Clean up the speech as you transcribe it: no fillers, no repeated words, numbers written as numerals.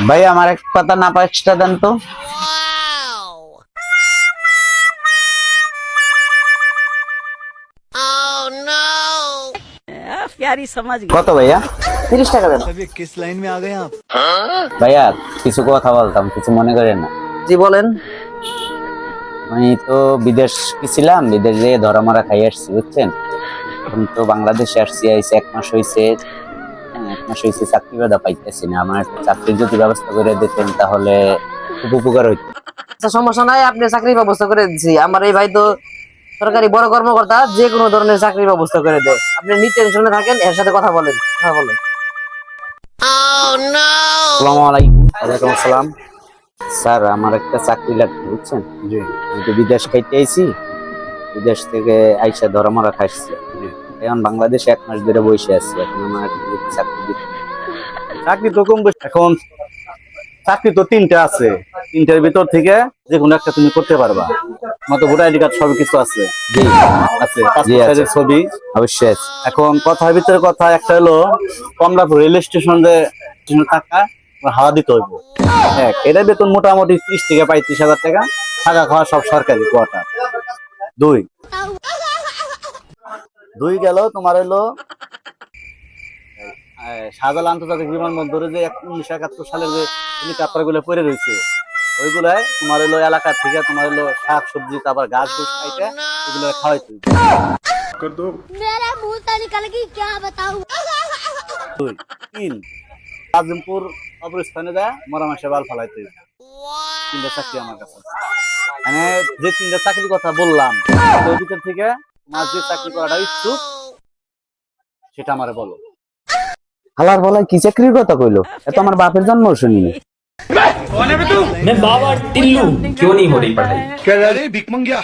ভাই আমার এক পাতা না পাঁচটা দেন তো। प्यारी समझ गई। কত ভাইয়া? 30 টাকা দেন। किस लाइन में आ गए आप? ভাইয়া কিছু কথা বলতাম, কিছু মনে করেন না। জি বলেন। আমি তো বিদেশ গেছিলাম, বিদেশ যেয়ে ধরা মারা খাই আসছি বুঝছেন। এখন তো বাংলাদেশে আসছি, আইসি 1 মাস হয়েছে। 1 মাস হয়েছে, চাকরি বাদা পাইতেছি না। আমার একটা চাকরির যদি ব্যবস্থা করে দিতেন তাহলে খুব উপকার হইতো। আচ্ছা সমস্যা নাই, আপনি চাকরির ব্যবস্থা করে দিচ্ছি। আমার এই ভাই তো সরকারি বড় কর্মকর্তা, যে কোনো ধরনের চাকরির ব্যবস্থা করে দেয়। আপনি নিটেনশনে থাকেন, এর সাথে কথা বলেন। আসসালামু আলাইকুম। ওয়ালাইকুম আসসালাম। স্যার আমার একটা চাকরি লাগবে বুঝছেন। জি। আমি তো বিদেশ খাইতে আইছি, বিদেশ থেকে আইসা ধরা মারা খাইছি। এখন বাংলাদেশে 1 মাস ধরে বসে আছি। এখন আমার একটা চাকরি দিতে। চাকরি তো কম বেশি এখন, চাকরি তো 3টা আছে, 3টার ভিতর থেকে যে কোনো একটা তুমি করতে পারবা। আমার তো ভোটার আইডি কার্ড সব কিছু আছে। জি আছে, জি, পাসপোর্ট আছে। সাইজের ছবি। অবশ্যই আছে। এখন কথার ভিতরে কথা একটা হলো, কমলাপুর রেল স্টেশনে টাকা হাওয়া দিতে হইব। এটা বেতন মোটামুটি 30 থেকে 35,000 টাকা, থাকা খাওয়া সব সরকারি কোয়ার্টার। দুই গেল তোমার হলো শাহজালাল আন্তর্জাতিক বিমানবন্দরে যে 1971 সালের যে হেলিকপ্টার গুলো পড়ে রয়েছে, ওইগুলাই তোমার হলো এলাকা থেকে তোমার হলো শাক সবজি, তারপর গাছ গুছ খাইতে ওইগুলো খাওয়াইতে। मेरे मुंह से निकल गई क्या बताऊं। 2 3 আজিমপুর অবস্থানে যায় মরা মাসে বাল ফালাইতে। 3টা চাকরি আমার কাছে। মানে যে 3টা চাকরির কথা বললাম, ওই ভিতর থেকে তোমার যে চাকরি করাটা ইচ্ছুক সেটা আমারে বলো। হালার বলায় কি চাকরির কথা কইলো? এত আমার বাপের জন্ম শুনিনি। मैं बाबा टिल्लू क्यों नहीं हो रही पढ़ाई? अरे भिक मंगिया